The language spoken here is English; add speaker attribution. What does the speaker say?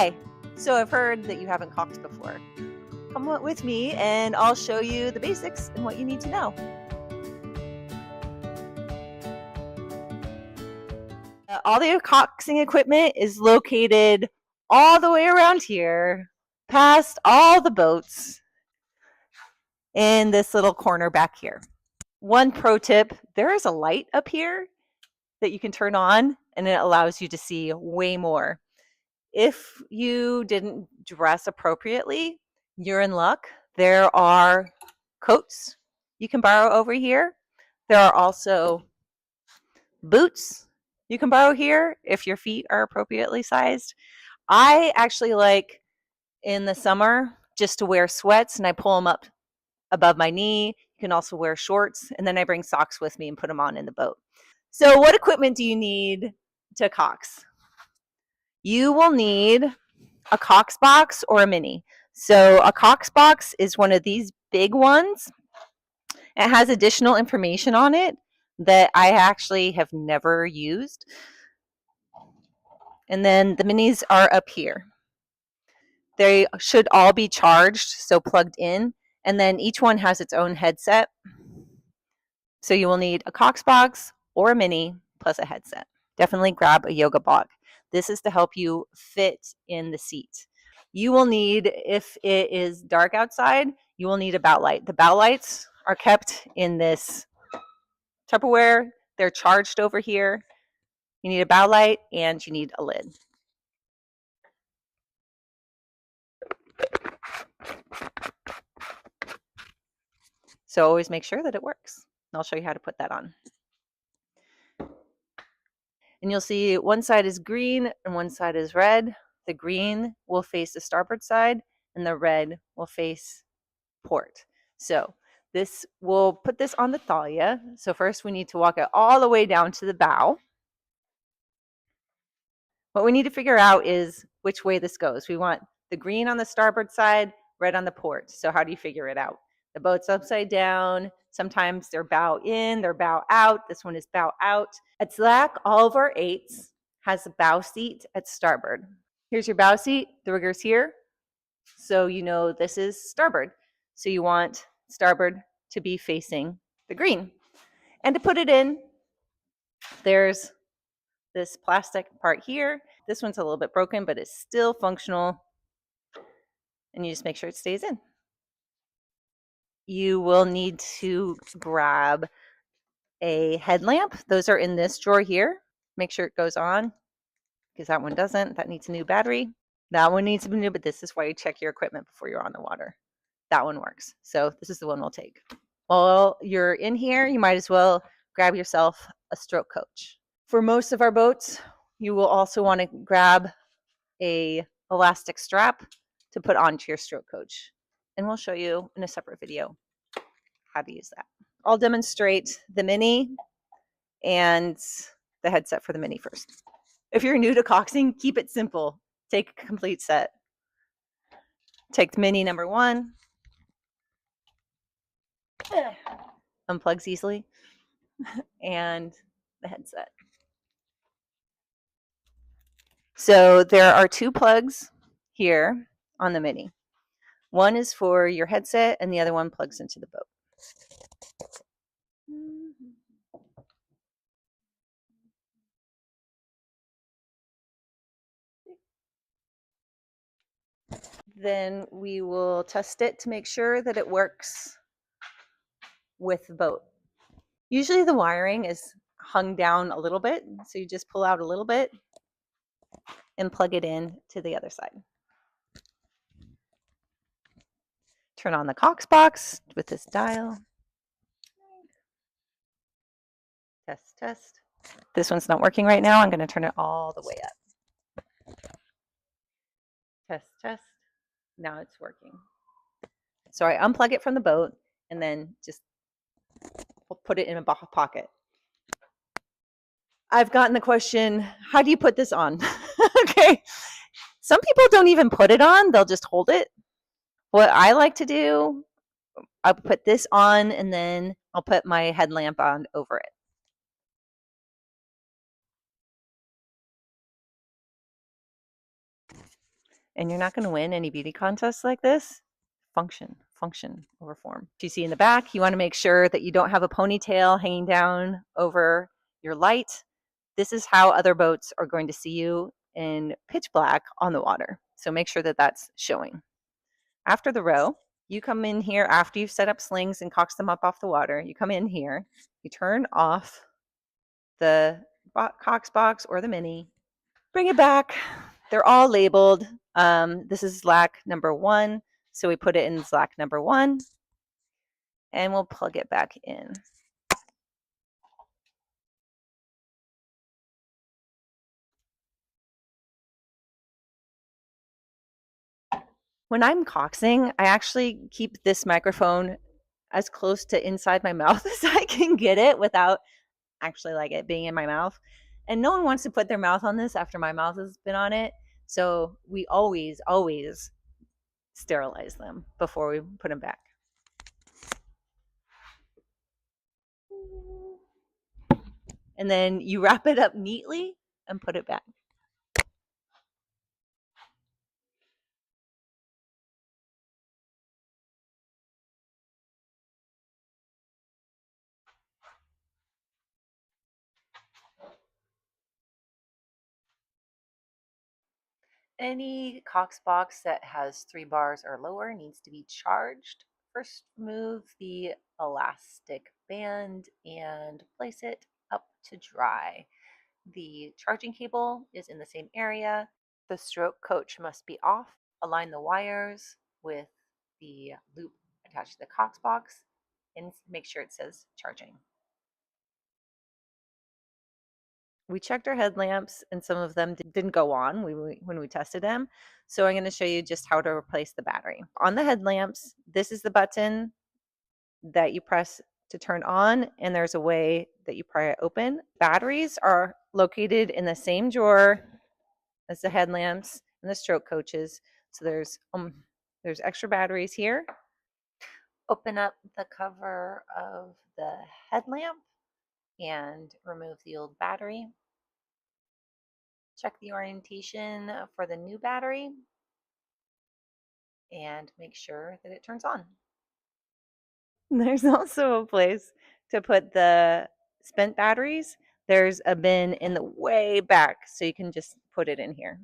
Speaker 1: Hi, so I've heard that you haven't coxed before. Come with me and I'll show you the basics and what you need to know. All the coxing equipment is located all the way around here, past all the boats in this little corner back here. One pro tip, there is a light up here that you can turn on and it allows you to see way more. If you didn't dress appropriately, you're in luck. There are coats you can borrow over here. There are also boots you can borrow here if your feet are appropriately sized. I actually like in the summer just to wear sweats and I pull them up above my knee. You can also wear shorts and then I bring socks with me and put them on in the boat. So what equipment do you need to cox? You will need a Cox box or a mini. So a Cox box is one of these big ones. It has additional information on it that I actually have never used. And then the minis are up here. They should all be charged, so plugged in. And then each one has its own headset. So you will need a Cox box or a mini plus a headset. Definitely grab a yoga block. This is to help you fit in the seat. You will need, if it is dark outside, you will need a bow light. The bow lights are kept in this Tupperware. They're charged over here. You need a bow light and you need a lid. So always make sure that it works. I'll show you how to put that on. And you'll see one side is green and one side is red. The green will face the starboard side and the red will face port. So this will put this on the thalia. So first we need to walk it all the way down to the bow. What we need to figure out is which way this goes. We want the green on the starboard side, red on the port. So how do you figure it out? The boat's upside down. Sometimes they're bow in, they're bow out. This one is bow out. At ZLAC, all of our 8s has a bow seat at starboard. Here's your bow seat. The rigger's here. So you know this is starboard. So you want starboard to be facing the green. And to put it in, there's this plastic part here. This one's a little bit broken, but it's still functional. And you just make sure it stays in. You will need to grab a headlamp. Those are in this drawer here. Make sure it goes on because that one doesn't. That needs a new battery. That one needs to be new, but this is why you check your equipment before you're on the water. That one works. So this is the one we'll take. While you're in here, you might as well grab yourself a stroke coach. For most of our boats, you will also want to grab a elastic strap to put onto your stroke coach. And we'll show you in a separate video how to use that. I'll demonstrate the mini and the headset for the mini first. If you're new to coxing, keep it simple. Take a complete set. Take the mini number 1. Unplugs easily. And the headset. So there are 2 plugs here on the mini. One is for your headset and the other one plugs into the boat. Then we will test it to make sure that it works with the boat. Usually the wiring is hung down a little bit, so you just pull out a little bit and plug it in to the other side. Turn on the Cox box with this dial. Test, test. This one's not working right now. I'm going to turn it all the way up. Test, test. Now it's working. So I unplug it from the boat and then just put it in a pocket. I've gotten the question, how do you put this on? Okay. Some people don't even put it on. They'll just hold it. What I like to do, I'll put this on and then I'll put my headlamp on over it. And you're not going to win any beauty contests like this. Function over form. You see in the back, you want to make sure that you don't have a ponytail hanging down over your light. This is how other boats are going to see you in pitch black on the water. So make sure that that's showing. After the row, you come in here after you've set up slings and coxed them up off the water. You come in here, you turn off the Cox box or the mini, bring it back. They're all labeled. This is ZLAC number 1, so we put it in ZLAC number 1, and we'll plug it back in. When I'm coxing, I actually keep this microphone as close to inside my mouth as I can get it without actually like it being in my mouth. And no one wants to put their mouth on this after my mouth has been on it. So we always sterilize them before we put them back. And then you wrap it up neatly and put it back. Any Cox box that has 3 bars or lower needs to be charged. First, remove the elastic band and place it up to dry. The charging cable is in the same area. The stroke coach must be off. Align the wires with the loop attached to the Cox box and make sure it says charging. We checked our headlamps and some of them didn't go on when we tested them. So I'm going to show you just how to replace the battery. On the headlamps, this is the button that you press to turn on, and there's a way that you pry it open. Batteries are located in the same drawer as the headlamps and the stroke coaches. So there's extra batteries here. Open up the cover of the headlamp and remove the old battery. Check the orientation for the new battery and make sure that it turns on. There's also a place to put the spent batteries. There's a bin in the way back, so you can just put it in here.